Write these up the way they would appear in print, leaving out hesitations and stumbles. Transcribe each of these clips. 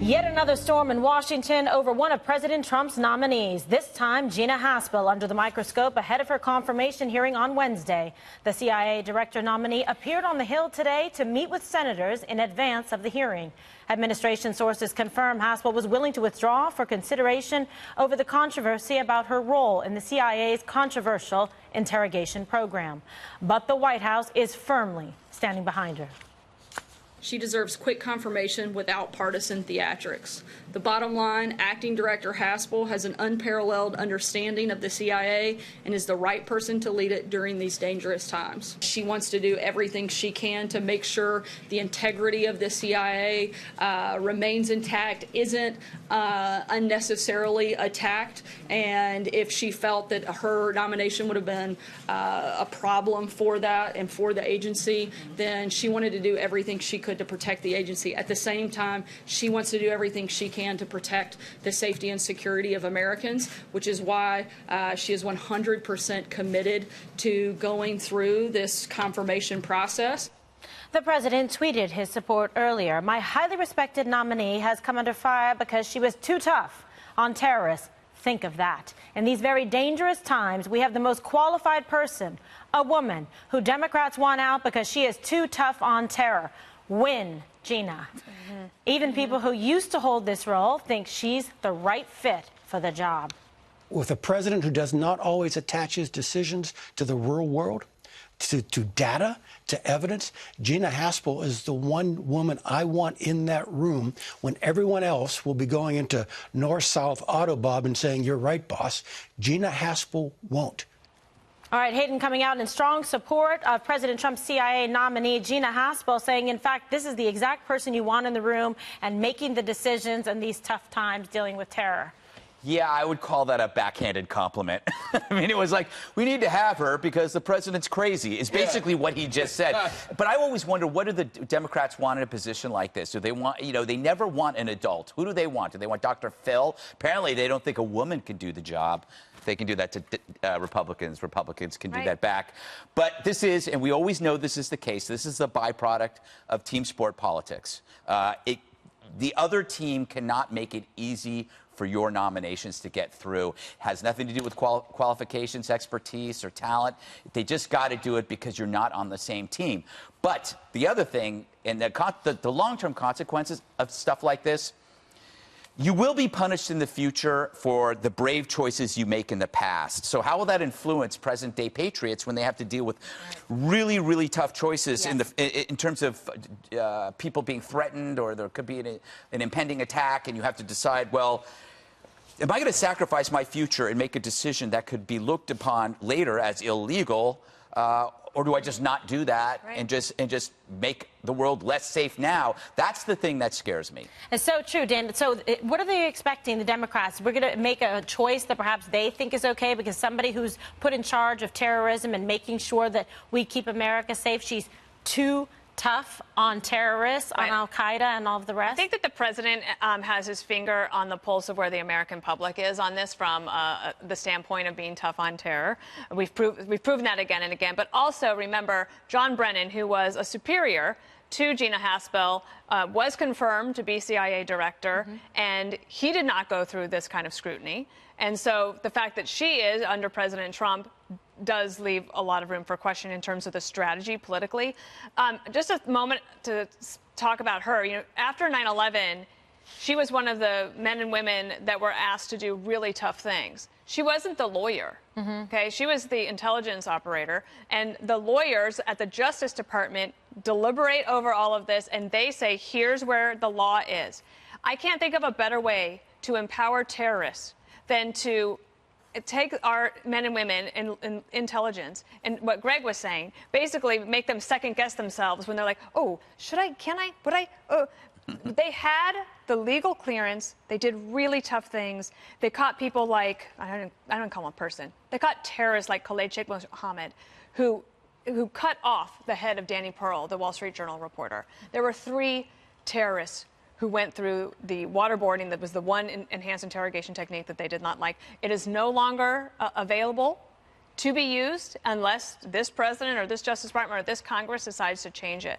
Yet another storm in Washington over one of President Trump's nominees, this time Gina Haspel under the microscope ahead of her confirmation hearing on Wednesday. The CIA director nominee appeared on the Hill today to meet with senators in advance of the hearing. Administration sources confirm Haspel was willing to withdraw for consideration over the controversy about her role in the CIA's controversial interrogation program. But the White House is firmly standing behind her. She deserves quick confirmation without partisan theatrics. The bottom line, Acting Director Haspel has an unparalleled understanding of the CIA and is the right person to lead it during these dangerous times. She wants to do everything she can to make sure the integrity of the CIA remains intact, isn't unnecessarily attacked, and if she felt that her nomination would have been a problem for that and for the agency, then she wanted to do everything she could to protect the agency. At the same time, she wants to do everything she can to protect the safety and security of Americans, which is why she is 100% committed to going through this confirmation process. The president tweeted his support earlier. My highly respected nominee has come under fire because she was too tough on terrorists. Think of that. In these very dangerous times, we have the most qualified person, a woman who Democrats want out because she is too tough on terror. Win, Gina. Even people who used to hold this role think she's the right fit for the job. With a president who does not always attach his decisions to the real world, to data, to evidence, Gina Haspel is the one woman I want in that room when everyone else will be going into north-south Autobahn and saying, "You're right, boss." Gina Haspel won't. All right, Hayden coming out in strong support of President Trump's CIA nominee, Gina Haspel, saying, in fact, this is the exact person you want in the room and making the decisions in these tough times dealing with terror. Yeah, I would call that a backhanded compliment. I mean, it was like, we need to have her because the president's crazy, is basically what he just said. But I always wonder, what do the Democrats want in a position like this? Do they want, they never want an adult. Who do they want? Do they want Dr. Phil? Apparently, they don't think a woman can do the job. They can do that to Republicans. Republicans can do that back. But this is, and we always know this is the case, this is the byproduct of team sport politics. The other team cannot make it easy for your nominations to get through. It has nothing to do with qualifications, expertise, or talent. They just got to do it because you're not on the same team. But the other thing, and the long-term consequences of stuff like this, you will be punished in the future for the brave choices you make in the past. So how will that influence present-day patriots when they have to deal with really, really tough choices in terms of people being threatened, or there could be an impending attack, and you have to decide, well, am I going to sacrifice my future and make a decision that could be looked upon later as illegal, or do I just not do that and just make the world less safe now? That's the thing that scares me. It's so true, Dan. So what are they expecting, the Democrats? We're going to make a choice that perhaps they think is okay because somebody who's put in charge of terrorism and making sure that we keep America safe, she's too tough on terrorists, on Al-Qaeda and all of the rest? I think that the president has his finger on the pulse of where the American public is on this from the standpoint of being tough on terror. We've proven that again and again. But also, remember, John Brennan, who was a superior to Gina Haspel, was confirmed to be CIA director, and he did not go through this kind of scrutiny. And so the fact that she is under President Trump does leave a lot of room for question in terms of the strategy politically. Just a moment to talk about her. After 9/11, she was one of the men and women that were asked to do really tough things. She wasn't the lawyer, okay? She was the intelligence operator, and the lawyers at the Justice Department deliberate over all of this, and they say, here's where the law is. I can't think of a better way to empower terrorists than to take our men and women in intelligence and what Greg was saying, basically make them second guess themselves when they're like, oh, should I, can I, would I? They had the legal clearance. They did really tough things. They caught people like, I don't call him a person. They caught terrorists like Khaled Sheikh Mohammed, who cut off the head of Danny Pearl, the Wall Street Journal reporter. There were 3 terrorists who went through the waterboarding. That was the one enhanced interrogation technique that they did not like. It is no longer available to be used unless this president or this Justice Department or this Congress decides to change it.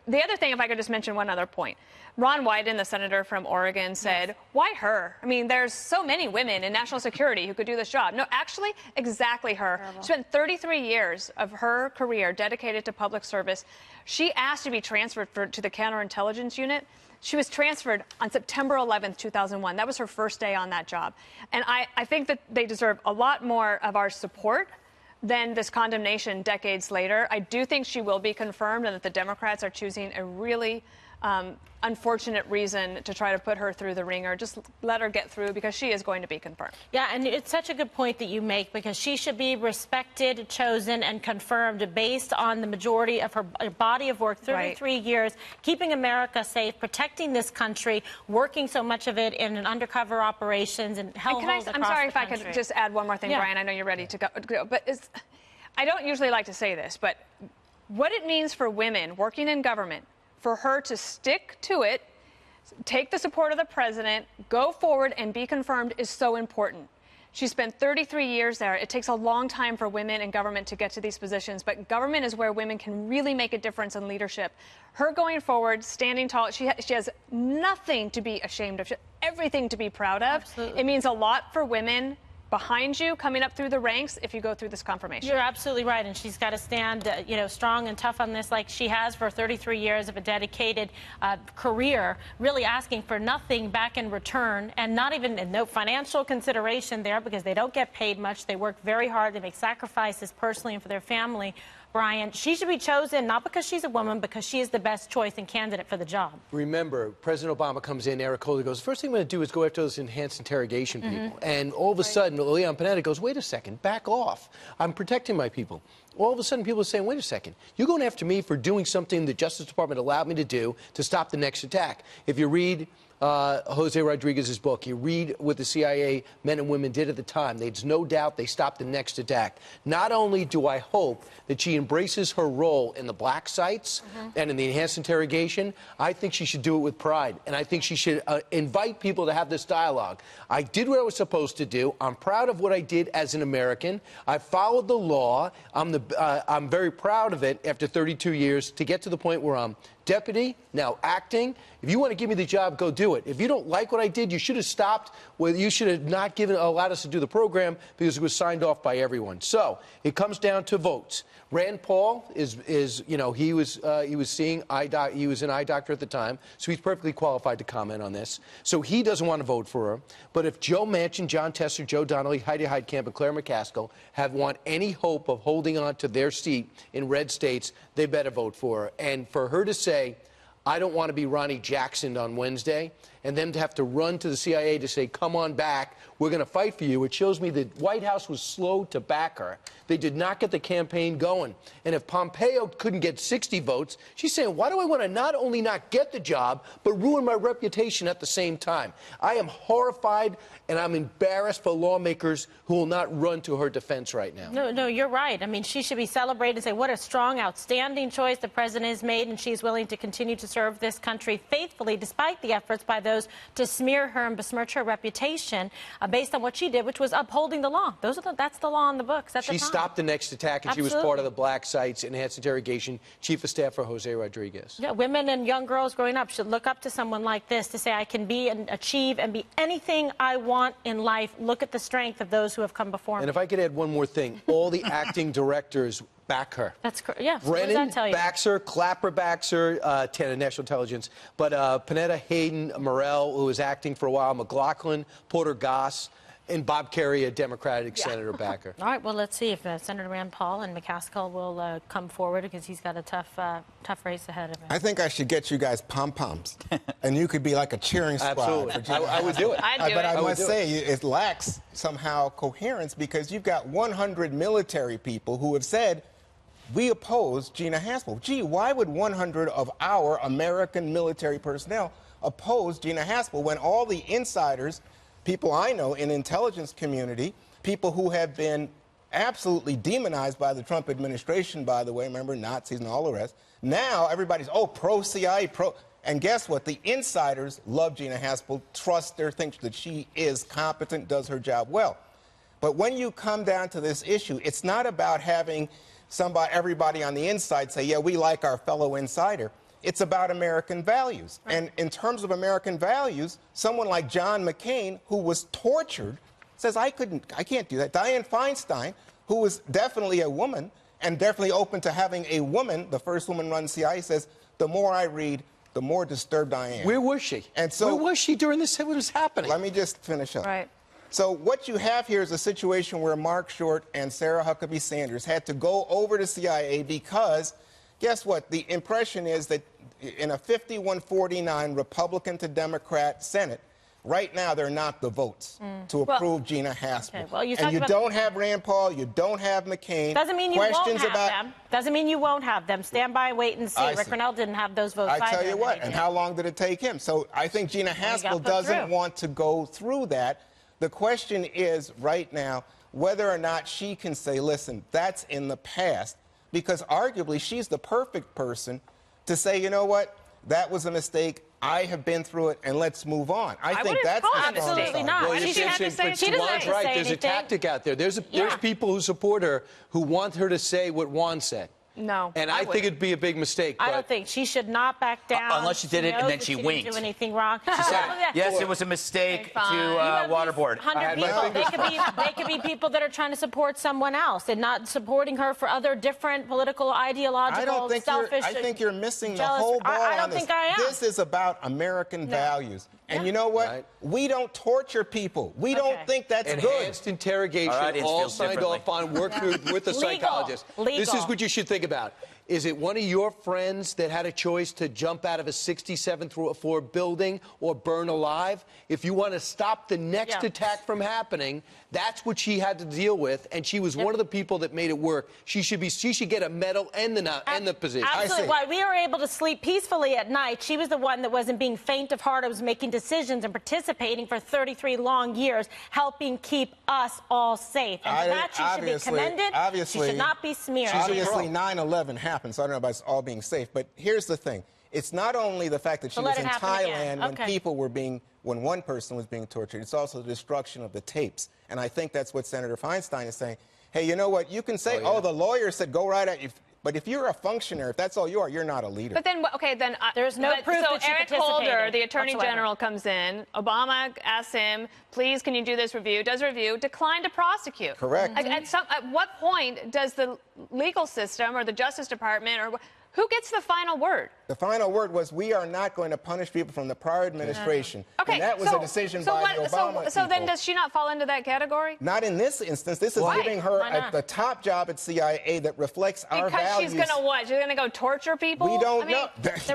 The other thing, if I could just mention one other point, Ron Wyden, the senator from Oregon, said, why her? I mean, there's so many women in national security who could do this job. No, actually, exactly her. She spent 33 years of her career dedicated to public service. She asked to be transferred to the counterintelligence unit. She was transferred on September 11th, 2001. That was her first day on that job. And I think that they deserve a lot more of our support than this condemnation decades later. I do think she will be confirmed and that the Democrats are choosing a really unfortunate reason to try to put her through the ringer. Just let her get through because she is going to be confirmed. Yeah, and it's such a good point that you make because she should be respected, chosen, and confirmed based on the majority of her body of work, 33 years, keeping America safe, protecting this country, working so much of it in an undercover operations and hellholes across the country. I'm sorry if I could just add one more thing, Brian. I know you're ready to go. But I don't usually like to say this, but what it means for women working in government, for her to stick to it, take the support of the president, go forward and be confirmed is so important. She spent 33 years there. It takes a long time for women in government to get to these positions, but government is where women can really make a difference in leadership. Her going forward, standing tall, she has nothing to be ashamed of, everything to be proud of. Absolutely. It means a lot for women behind you coming up through the ranks if you go through this confirmation. You're absolutely right, and she's got to stand strong and tough on this like she has for 33 years of a dedicated career, really asking for nothing back in return and not even no financial consideration there because they don't get paid much. They work very hard. They make sacrifices personally and for their family. Brian, she should be chosen not because she's a woman, because she is the best choice and candidate for the job. Remember, President Obama comes in, Eric Holder goes, first thing I'm going to do is go after those enhanced interrogation people. And all of a sudden, Leon Panetta goes, wait a second, back off. I'm protecting my people. All of a sudden, people are saying, wait a second, you're going after me for doing something the Justice Department allowed me to do to stop the next attack. If you read Jose Rodriguez's book, you read what the CIA men and women did at the time, there's no doubt they stopped the next attack. Not only do I hope that she embraces her role in the black sites and in the enhanced interrogation, I think she should do it with pride. And I think she should invite people to have this dialogue. I did what I was supposed to do. I'm proud of what I did as an American. I followed the law. I'm very proud of it after 32 years to get to the point where I'm deputy, now acting. If you want to give me the job, go do it. If you don't like what I did, you should have stopped. Well, you should have not allowed us to do the program because it was signed off by everyone. So it comes down to votes. Rand Paul he was seeing he was an eye doctor at the time, so he's perfectly qualified to comment on this. So he doesn't want to vote for her. But if Joe Manchin, John Tester, Joe Donnelly, Heidi Heitkamp, and Claire McCaskill want any hope of holding on to their seat in red states, they better vote for her. And for her to say, I don't want to be Ronnie Jacksoned on Wednesday, and them to have to run to the CIA to say, come on back, we're going to fight for you. It shows me the White House was slow to back her. They did not get the campaign going. And if Pompeo couldn't get 60 votes, she's saying, why do I want to not only not get the job, but ruin my reputation at the same time? I am horrified and I'm embarrassed for lawmakers who will not run to her defense right now. No, you're right. I mean, she should be celebrated and say, what a strong, outstanding choice the president has made, and she's willing to continue to serve this country faithfully, despite the efforts by those to smear her and besmirch her reputation based on what she did, which was upholding the law. That's the law in the books at the time. She stopped the next attack, and Absolutely. she was part of the black sites enhanced interrogation, chief of staff for Jose Rodriguez. Yeah, women and young girls growing up should look up to someone like this to say, I can be and achieve and be anything I want in life. Look at the strength of those who have come before me. And if I could add one more thing, all the acting directors back her. That's correct. Yeah. Brennan backs her, Clapper backs her, National Intelligence. But Panetta, Hayden, Morrell, who was acting for a while, McLaughlin, Porter Goss, and Bob Kerrey, a Democratic senator backer. All right, well, let's see if Senator Rand Paul and McCaskill will come forward because he's got a tough race ahead of him. I think I should get you guys pom-poms, and you could be like a cheering squad. Absolutely. I would do it. But I must say, it lacks somehow coherence because you've got 100 military people who have said, we oppose Gina Haspel. Gee, why would 100 of our American military personnel oppose Gina Haspel when all the insiders, people I know in the intelligence community, people who have been absolutely demonized by the Trump administration, by the way, remember, Nazis and all the rest, now everybody's, pro-CIA, and guess what? The insiders love Gina Haspel, trust her, think that she is competent, does her job well. But when you come down to this issue, it's not about having everybody on the inside say, yeah, we like our fellow insider. It's about American values. Right. And in terms of American values, someone like John McCain, who was tortured, says, I can't do that. Dianne Feinstein, who was definitely a woman and definitely open to having a woman, the first woman run CIA, says, the more I read, the more disturbed I am. Where was she? And so, where was she during this? What was happening? Let me just finish up. Right. So what you have here is a situation where Mark Short and Sarah Huckabee Sanders had to go over to CIA because, guess what? The impression is that in a 51-49 Republican to Democrat Senate, right now there are not the votes to approve Gina Haspel. Okay, well, and you don't have Rand Paul, you don't have McCain. Doesn't mean you won't have them. Doesn't mean you won't have them. Stand by, wait and see. Rick Grinnell didn't have those votes either. I tell you what, and how long did it take him? So I think Gina Haspel doesn't want to go through that. The question is right now whether or not she can say, listen, that's in the past, because arguably she's the perfect person to say, you know what, that was a mistake. I have been through it, and let's move on. I think that's absolutely not. Well, she doesn't have to say right. There's anything. a tactic out there. There's people who support her who want her to say what Juan said. No. And I think it'd be a big mistake. I don't think she should not back down. Unless she did it and then she winked. Didn't do anything wrong. She said, yes, it was a mistake to waterboard. 100 people. They could be people that are trying to support someone else and not supporting her for other different political, ideological, selfish. I think you're missing the whole ball on this. I don't think I am. This is about American values. And you know what? Right. We don't torture people. We don't think that's good. Enhanced interrogation, all signed off on, worked with a psychologist. Legal. This is what you should think about. Is it one of your friends that had a choice to jump out of a 67th floor building or burn alive? If you want to stop the next attack from happening, that's what she had to deal with, and she was one of the people that made it work. She should get a medal and the position. Absolutely. While we were able to sleep peacefully at night, she was the one that wasn't being faint of heart. It was making decisions and participating for 33 long years, helping keep us all safe. And for that, she should be commended. Obviously, she should not be smeared. Obviously, 9/11 happened. So I don't know about us all being safe, but here's the thing. It's not only the fact that she was in Thailand when one person was being tortured. It's also the destruction of the tapes. And I think that's what Senator Feinstein is saying. Hey, you know what? You can say, the lawyer said go right at you. But if you're a functionary, if that's all you are, you're not a leader. But then, then there's no proof so that she Eric Holder, the Attorney General, comes in. Obama asks him, please, can you do this review? Does a review, declined to prosecute. Correct. At what point does the legal system or the Justice Department or who gets the final word? The final word was we are not going to punish people from the prior administration. Okay, and that was a decision by the Obama people. So then does she not fall into that category? Not in this instance. This is giving her the top job at CIA that reflects our values. Because she's going to what? She's going to go torture people? We don't know.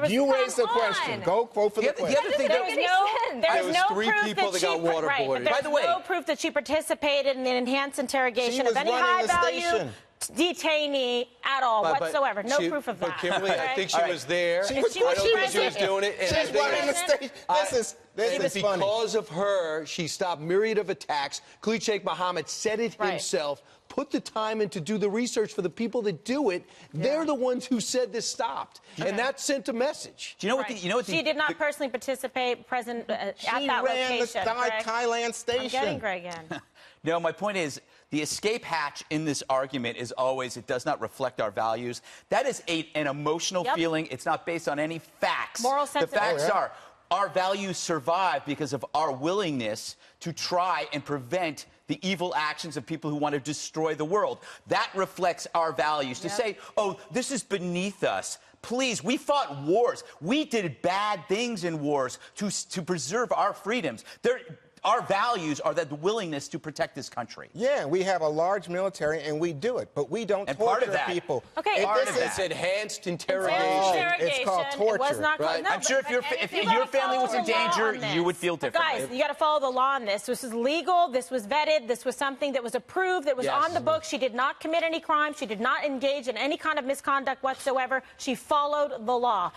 You raised the question. Go quote for the question. There was no three people that got waterboarded. By the way, no proof that she participated in the enhanced interrogation of any high-value detainee at all whatsoever. No proof of that. But Kimberly, I think she was there. She was doing it. She's running the stage. This is funny. Because of her, she stopped myriad of attacks. Khalid Sheikh Mohammed said it himself. Put the time in to do the research for the people that do it. They're the ones who said this stopped, and that sent a message. Do you know what? She did not personally participate present at that location. She ran the Thailand station. I'm getting Greg in. No, my point is the escape hatch in this argument is always it does not reflect our values. That is an emotional feeling. It's not based on any facts. Moral sense. The facts are our values survive because of our willingness to try and prevent the evil actions of people who want to destroy the world. That reflects our values. To say, oh, this is beneath us. Please, we fought wars. We did bad things in wars to preserve our freedoms. Our values are the willingness to protect this country. Yeah, we have a large military, and we do it, but we don't torture people. Okay, It's enhanced interrogation. It's called torture. I'm sure if your family was in danger, you would feel differently. Guys, you got to follow the law on this. This is legal. This was vetted. This was something that was approved, that was on the books. She did not commit any crime. She did not engage in any kind of misconduct whatsoever. She followed the law.